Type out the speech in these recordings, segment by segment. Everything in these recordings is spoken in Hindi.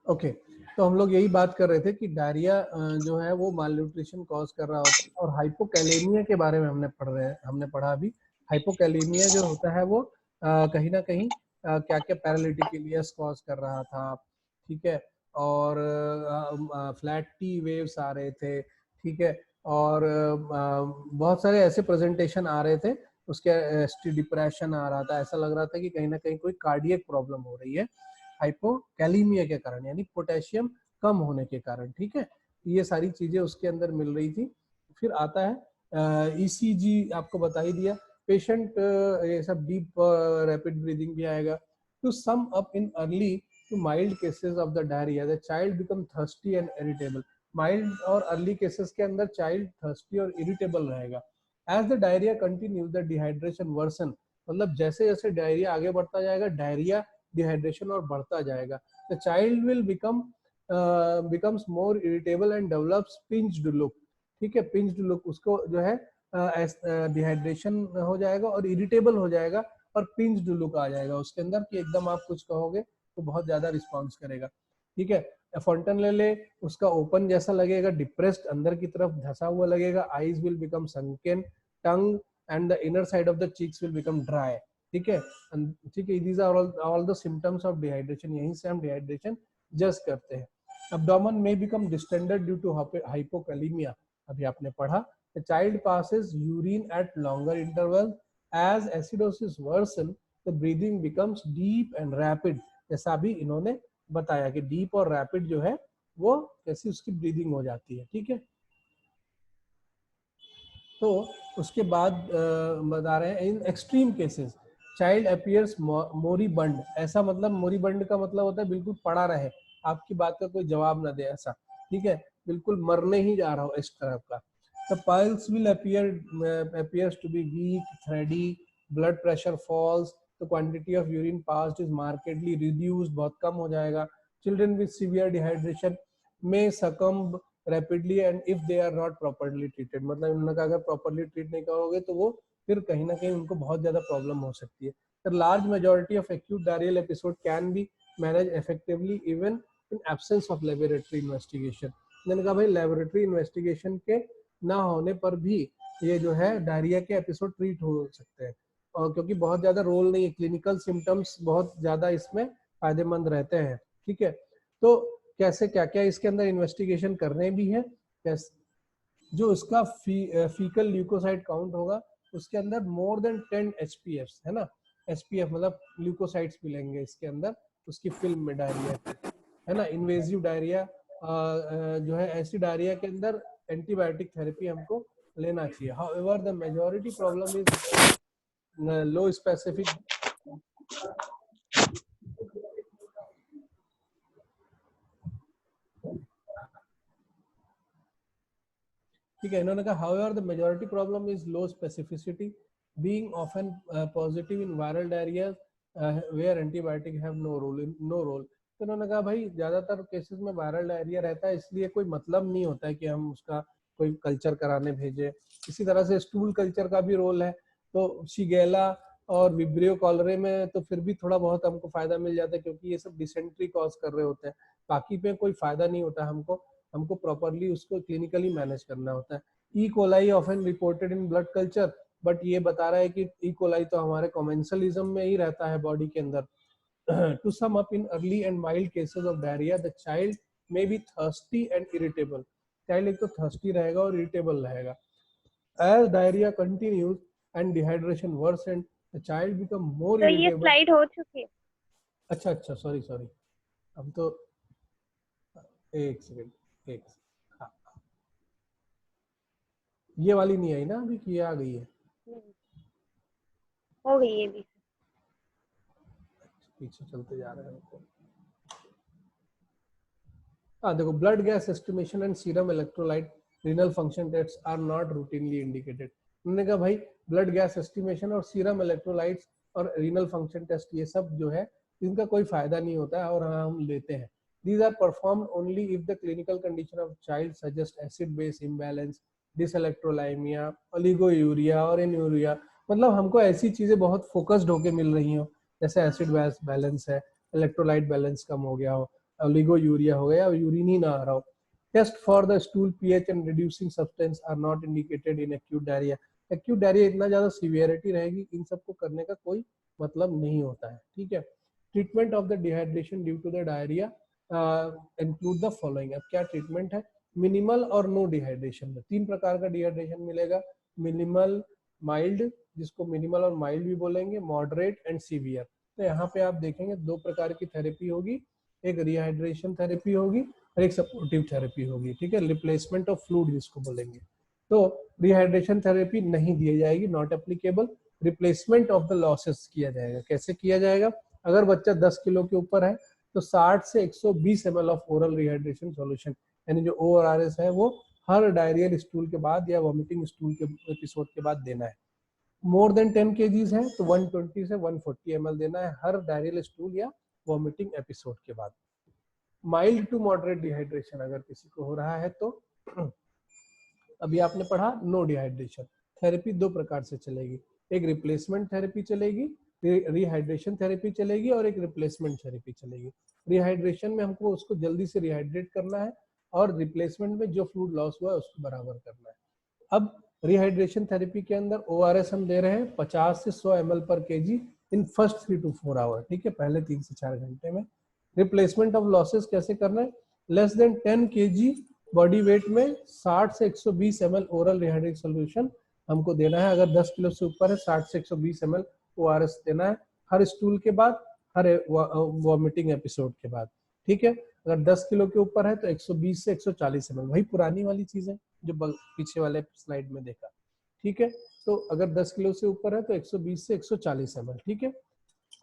ओके, तो हम लोग यही बात कर रहे थे कि डायरिया जो है वो माल न्यूट्रिशन कॉज कर रहा होता है, और हाइपोकैलेमिया के बारे में हमने पढ़ा अभी। हाइपोकैलेमिया जो होता है वो कहीं ना कहीं क्या क्या पैरालिटिक इलियस कॉज कर रहा था, ठीक है, और फ्लैट टी वेव्स आ रहे थे, ठीक है, और बहुत सारे ऐसे प्रेजेंटेशन आ रहे थे, उसके एसटी डिप्रेशन आ रहा था, ऐसा लग रहा था कि कहीं ना कहीं कोई कार्डियक प्रॉब्लम हो रही है हाइपोकैलीमिया के कारण, यानी पोटेशियम कम होने के कारण, ठीक है। ये सारी चीजें उसके अंदर मिल रही थी। फिर आता है ईसीजी, आपको बता ही दिया। पेशेंट ये सब डीप रैपिड ब्रीदिंग भी आएगा। To sum up in early to mild cases of the diarrhoea the child become thirsty and irritable. Mild और अर्ली केसेस के अंदर चाइल्ड थर्स्टी और इरिटेबल रहेगा। As the diarrhoea continues the dehydration worsen, मतलब जैसे जैसे डायरिया आगे बढ़ता जाएगा, डायरिया डिहाइड्रेशन और बढ़ता जाएगा। The child will becomes more irritable and develops pinched look, ठीक है। पिंच्ड लुक, उसको जो है डिहाइड्रेशन हो जाएगा और इरिटेबल हो जाएगा, और पिंच्ड लुक आ जाएगा उसके अंदर कि एकदम आप कुछ कहोगे तो बहुत ज्यादा रिस्पॉन्स करेगा, ठीक है। फॉन्टन ले ले, उसका ओपन जैसा लगेगा, डिप्रेस्ड अंदर की तरफ धसा हुआ लगेगा। Eyes will become sunken, tongue and the inner side of the cheeks will become dry, ठीक है। ठीक है, these are all the symptoms of dehydration. यहीं से हम डिहाइड्रेशन जज करते हैं। abdomen may become distended due to hypokalemia, अभी आपने पढ़ा। the child passes urine at longer intervals as acidosis worsen, the breathing becomes deep and rapid, जैसा अभी इन्होंने बताया कि डीप और रैपिड जो है वो कैसी उसकी ब्रीदिंग हो जाती है, ठीक है। तो उसके बाद बता रहे हैं in extreme cases child appears moribund. ऐसा मतलब मोरीबंड का मतलब होता है बिल्कुल पड़ा रहे, आपकी बात का कोई जवाब ना दे, ऐसा, ठीक है, बिल्कुल मरने ही जा रहा हो इस तरह का। The piles will appears to be weak, thready, blood pressure falls, the quantity of urine passed is markedly reduced, बहुत कम हो जाएगा। Children with severe dehydration may succumb rapidly and if they are not properly treated, मतलब उन्होंने कहा अगर प्रॉपरली ट्रीट नहीं करोगे तो वो फिर कहीं ना कहीं उनको बहुत ज्यादा प्रॉब्लम हो सकती है। The large majority of acute diarrhoeal episode can be manage effectively even in absence of laboratory investigation. मैंने कहा भाई लेबोरेटरी इन्वेस्टिगेशन के ना होने पर भी ये जो है डायरिया के एपिसोड ट्रीट हो सकते हैं, और क्योंकि बहुत ज्यादा रोल नहीं है, क्लिनिकल सिम्टम्स बहुत ज्यादा इसमें फायदेमंद रहते हैं, ठीक है। तो कैसे क्या क्या इसके अंदर इन्वेस्टिगेशन करने भी है। जो इसका फीकल ल्यूकोसाइट काउंट होगा उसके अंदर मोर देन 10 एचपीएफ है ना। एचपीएफ मतलब ल्यूकोसाइट्स मिलेंगे इसके अंदर उसकी फिल्म में डायरिया की, है ना। इन्वेजिव डायरिया जो है, ऐसी डायरिया के अंदर एंटीबायोटिक थेरेपी हमको लेना चाहिए। However the majority problem is low specific, ठीक है। इन्होंने कहा however the majority problem is low specificity being often positive in viral diarrhoea where antibiotic have no role. तो इन्होंने कहा भाई ज्यादातर केसेस में वायरल डायरिया रहता है, इसलिए कोई मतलब नहीं होता है कि हम उसका कोई कल्चर कराने भेजे। इसी तरह से स्टूल कल्चर का भी रोल है, तो शिगेला और विब्रियो कॉलरे में तो फिर भी थोड़ा बहुत हमको फायदा मिल जाता है, क्योंकि ये सब डिसेंट्री कॉज कर रहे होते हैं। बाकी पे कोई फायदा नहीं होता हमको प्रॉपरली उसको क्लिनिकली मैनेज करना होता है। E coli often reported in blood culture, but ये बता रहा है कि ई कोलाई तो हमारे कॉमेंसलिज्म में ही रहता है बॉडी के अंदर। To sum up in early and mild cases of diarrhoea the child may be thirsty and irritable. Child एक तो थर्स्टी रहेगा और इरिटेबल रहेगा। As diarrhoea continues and dehydration worsens the child becomes more तो ये इरिटेबल। स्लाइड हो चुकी है। अच्छा अच्छा, सॉरी सॉरी, अब तो एक सेकेंड, एक, हाँ, ये वाली नहीं आई ना अभी कि ये आ गई है? हो गई ये भी। पीछे चलते जा रहे हैं। हाँ देखो, blood gas estimation and serum electrolyte renal function test are not routinely indicated. उन्होंने कहा भाई ब्लड गैस एस्टिमेशन और सीरम इलेक्ट्रोलाइट्स और रीनल फंक्शन टेस्ट ये सब जो है इनका कोई फायदा नहीं होता है, और हाँ हम लेते हैं। These are performed only if the clinical condition of child suggests acid-base imbalance, dyselectrolyemia, oligouria और inuria। मतलब हमको ऐसी चीजें बहुत फोकस्ड होके मिल रही हो, जैसे एसिड बैलेंस है, इलेक्ट्रोलाइट बैलेंस कम हो गया हो, ओलिगोयूरिया हो गया, यूरिन ही ना आ रहा हो। Test for the stool pH and reducing substance are not indicated in acute diarrhoea. Acute diarrhoea इतना ज्यादा सीवियरिटी रहेगी, इन सबको करने का कोई मतलब नहीं होता है, ठीक है। Treatment of the dehydration due to the diarrhoea include the following. अब क्या ट्रीटमेंट है, मिनिमल और नो डिहाइड्रेशन में 3 प्रकार का डिहाइड्रेशन मिलेगा। मिनिमल, माइल्ड, जिसको मिनिमल और माइल्ड भी बोलेंगे, मॉडरेट एंड सीवियर। तो यहाँ पे आप देखेंगे 2 प्रकार की थेरेपी होगी, एक रिहाइड्रेशन थेरेपी होगी और एक सपोर्टिव थेरेपी होगी, ठीक है। रिप्लेसमेंट ऑफ फ्लूइड जिसको बोलेंगे। तो रिहाइड्रेशन थेरेपी नहीं दी जाएगी, not applicable. Replacement of the losses किया जाएगा। कैसे किया जाएगा, अगर बच्चा 10 किलो के ऊपर है तो 60 से 120 ml of oral rehydration solution, यानी जो ORS है वो हर डायरियल स्टूल के बाद या वॉमिटिंग स्टूल के एपिसोड के बाद देना है। मोर देन 10 kgs है तो 120 से 140 ml देना है हर डायरियल स्टूल या वॉमिटिंग एपिसोड के बाद। माइल्ड टू मॉडरेट डिहाइड्रेशन अगर किसी को हो रहा है तो अभी आपने पढ़ा नो डिहाइड्रेशन थेरेपी 2 प्रकार से चलेगी, एक रिप्लेसमेंट थेरेपी चलेगी, रिहाइड्रेशन थेरेपी चलेगी और एक रिप्लेसमेंट थेरेपी चलेगी। रिहाइड्रेशन में हमको उसको जल्दी से रिहाइड्रेट करना है और रिप्लेसमेंट में जो फ्लूइड लॉस हुआ है उसको बराबर करना है। अब रिहाइड्रेशन थेरेपी के अंदर ORS हम दे रहे हैं 50 से 100 ml पर kg in first 3 to 4 hour, ठीक है, पहले 3 से 4 घंटे में। रिप्लेसमेंट ऑफ लॉसेस कैसे करना है, less than 10 kg body weight में 60 से 120 ml ओरल रिहाइड्रेट सोल्यूशन हमको देना है। अगर 10 किलो से ऊपर है 60 से 120 ml ORS देना है हर स्टूल के बाद, हर वॉमिटिंग एपिसोड के बाद, ठीक है। अगर 10 किलो के ऊपर है तो 120 से 140 ml, वही पुरानी वाली चीज है जो पीछे वाले स्लाइड में देखा, ठीक है। तो अगर 10 किलो से ऊपर है तो 120 से 140 ml, ठीक है।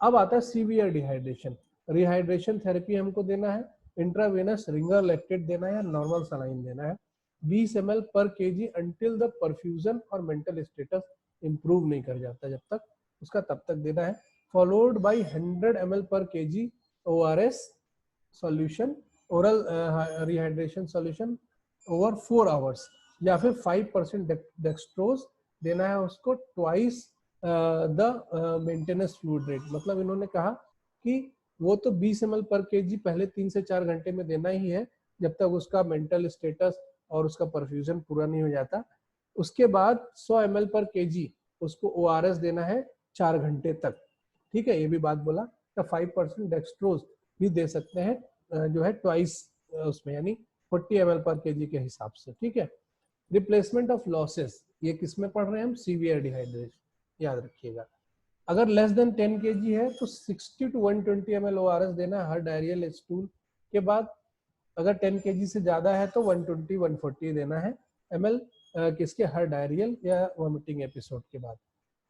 अब आता है सीवियर डिहाइड्रेशन। रिहाइड्रेशन थेरेपी हमको देना है, इंट्रावेनस रिंगर लैक्टेट देना है या नॉर्मल सलाइन देना है 20 ml पर kg अंटिल द परफ्यूजन और मेंटल स्टेटस इंप्रूव नहीं कर जाता जब तक, उसका तब तक देना है। फॉलोड बाय 100 ml पर kg ORS solution, oral rehydration solution over 4 hours, या फिर 5% डेक्सट्रोज देना है उसको twice the maintenance fluid rate. मतलब इन्होंने कहा कि वो तो 20 ml पर kg पहले 3 से 4 घंटे में देना ही है जब तक उसका मेंटल स्टेटस और उसका परफ्यूजन पूरा नहीं हो जाता। उसके बाद 100 ml पर kg उसको ORS देना है 4 घंटे तक, ठीक है। ये भी बात बोला। तो 5% डेक्सट्रोज भी दे सकते हैं जो है ट्वाइस उसमें, यानी 40 ml पर kg के हिसाब से, ठीक है। रिप्लेसमेंट ऑफ लॉसेस, ये किस में पढ़ रहे हैं हम, सीवियर डिहाइड्रेशन, याद रखिएगा। अगर लेस देन 10 kg है तो 60 to 120 ml ORS देना है हर डायरियल स्टूल के बाद। अगर 10 kg से ज्यादा है तो 120-140 देना है ml किसके, हर डायरियल या वॉमिटिंग एपिसोड के बाद।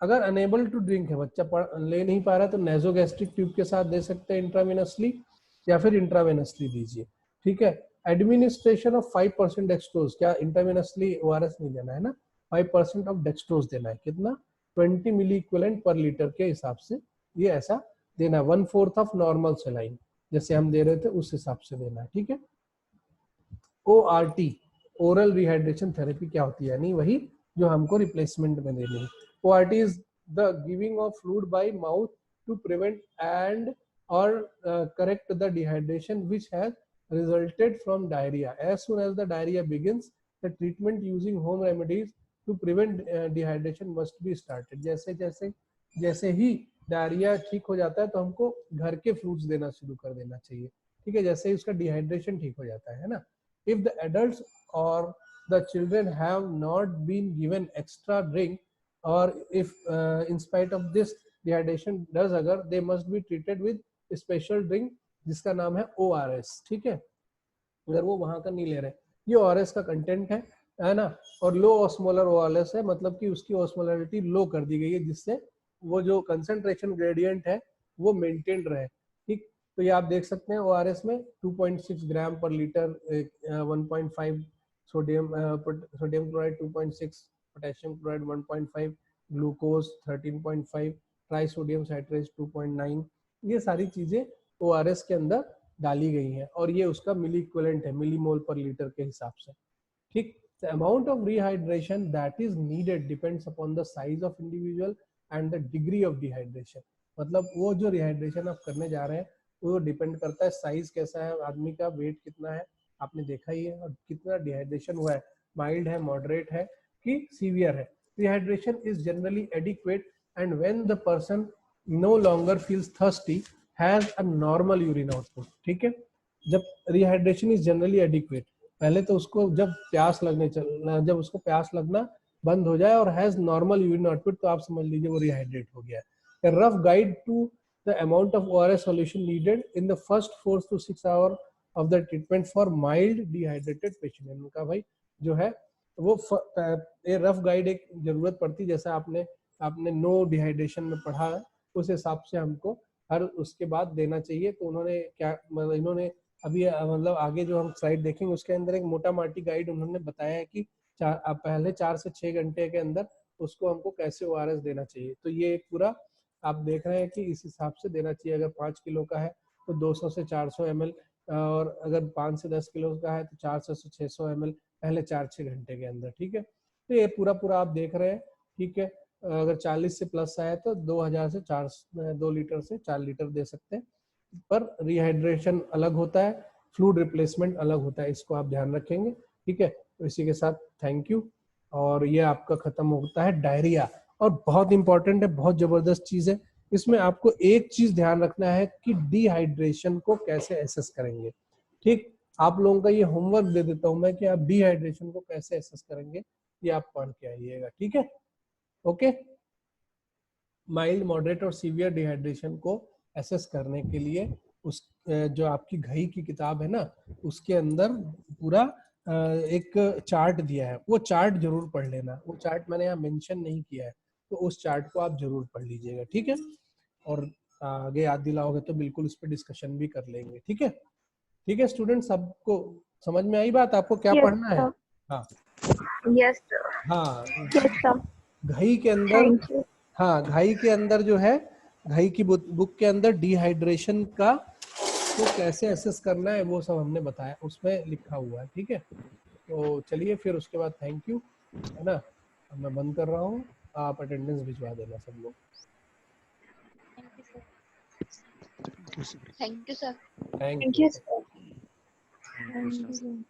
अगर अनेबल टू ड्रिंक है, बच्चा ले नहीं पा रहा है तो नेजोगैस्ट्रिक ट्यूब के साथ दे सकते हैं इंट्रावेनसली, या फिर इंट्रावेनसली दीजिए, ठीक है। एडमिनिस्ट्रेशन ऑफ 5% डेक्सट्रोज, क्या इंट्रावेनसली ORS नहीं देना है ना, 5% ऑफ डेक्सट्रोज देना है, कितना, 20 मिली इक्विवेलेंट पर लीटर के हिसाब से ये ऐसा देना है। 1/4 ऑफ नॉर्मल सेलाइन जैसे हम दे रहे थे उस हिसाब से देना है, ठीक है। ORT ओरल रिहाइड्रेशन थेरेपी क्या होती है, यानी वही जो हमको रिप्लेसमेंट में देनी है। ORT is the giving of fluid by mouth to prevent and or correct the dehydration which has resulted from diarrhea. As soon as the diarrhea begins, the treatment using home remedies to prevent dehydration must be started. जैसे ही डायरिया ठीक हो जाता है तो हमको घर के फ्रूट्स देना शुरू कर देना चाहिए, ठीक है, जैसे ही उसका डिहाइड्रेशन ठीक हो जाता है ना। If the adults or the children have not been given extra drink, or if in spite of this dehydration does occur, they must be treated with special drink जिसका नाम है ORS, ठीक है। अगर वो वहां का नहीं ले रहे, ये ORS का कंटेंट है ना, और लो ऑस्मोलर ORS है, मतलब कि उसकी ऑस्मोलरिटी लो कर दी गई है जिससे वो जो कंसंट्रेशन ग्रेडियंट है वो मेंटेन रहे, ठीक। तो ये आप देख सकते हैं ORS में 2.6 ग्राम पर litre, 1.5 sodium chloride 2.6, potassium chloride 1.5, glucose 13.5, trisodium citrate 2.9, ये सारी चीजें ORS के अंदर डाली गई हैं और ये उसका मिली इक्विवेलेंट है, मिली मोल पर लीटर के हिसाब से, ठीक। The amount of rehydration that is needed depends upon the size of individual and the degree of dehydration। मतलब वो जो रिहाइड्रेशन आप करने जा रहे हैं वो डिपेंड करता है साइज कैसा है आदमी का, वेट कितना है, आपने देखा ही है, और कितना डिहाइड्रेशन हुआ है, माइल्ड है, मॉडरेट है कि सीवियर है। Dehydration is generally adequate and when the person no longer feels thirsty has a normal urine output. ठीक है, जब रिहाइड्रेशन इज जनरली एडिक्वेट, पहले तो उसको जब प्यास लगने जब उसको प्यास लगना बंद हो जाए और हैज नॉर्मल यूरिन आउटपुट, तो आप समझ लीजिए वो रिहाइड्रेट हो गया है। Rough guide to the amount of ORS solution needed in the first 4 to 6 hour of the treatment for mild dehydrated patient. उनका भाई जो है वो ये रफ गाइड एक जरूरत पड़ती, जैसा आपने नो डिहाइड्रेशन में पढ़ा है, उस हिसाब से हमको हर उसके बाद देना चाहिए। तो उन्होंने क्या मतलब इन्होंने अभी मतलब आगे जो हम स्लाइड देखेंगे उसके अंदर एक मोटा माटी गाइड उन्होंने बताया है कि पहले 4 से 6 घंटे के अंदर उसको हमको कैसे ORS देना चाहिए। तो ये एक पूरा आप देख रहे हैं कि इस हिसाब से देना चाहिए। अगर 5 किलो का है तो 200 से 400 ml, और अगर 5 से 10 किलो का है तो 400 से 600 ml पहले 4-6 घंटे के अंदर। ठीक है, तो ये पूरा आप देख रहे हैं। ठीक है, अगर 40 से प्लस आए तो 2000 से 2 लीटर से 4 लीटर दे सकते हैं, पर रिहाइड्रेशन अलग होता है, फ्लूइड रिप्लेसमेंट अलग होता है, इसको आप ध्यान रखेंगे। ठीक है, तो इसी के साथ थैंक यू। और ये आपका खत्म होता है डायरिया, और बहुत इंपॉर्टेंट है, बहुत जबरदस्त चीज है। इसमें आपको एक चीज ध्यान रखना है कि डिहाइड्रेशन को कैसे एसेस करेंगे। ठीक, आप लोगों का ये होमवर्क दे देता हूं मैं कि आप डिहाइड्रेशन को कैसे एसेस करेंगे, ये आप पढ़ के आइएगा। ठीक है, ओके। माइल्ड, मॉडरेट और सीवियर डिहाइड्रेशन को एसेस करने के लिए उस जो आपकी घई की किताब है ना, उसके अंदर पूरा एक चार्ट दिया है, वो चार्ट जरूर पढ़ लेना। वो चार्ट मैंने यहाँ मेंशन नहीं किया है, तो उस चार्ट को आप जरूर पढ़ लीजिएगा। ठीक है, और आगे याद दिलाओगे तो बिल्कुल उस पर डिस्कशन भी कर लेंगे। ठीक है, ठीक है स्टूडेंट, सबको समझ में आई बात? आपको क्या पढ़ना है? हाँ यस सर। हाँ, यस सर। घई के अंदर, थैंक यू। हाँ घई के अंदर जो है, घई की बुक के अंदर डिहाइड्रेशन का तो कैसे एसेस करना है वो सब हमने बताया, उसमें लिखा हुआ है। ठीक है, तो चलिए फिर उसके बाद थैंक यू, है ना। अब मैं बंद कर रहा हूँ, आप अटेंडेंस भिजवा देना सब लोग। Thank you sir. Thank thank you. You sir.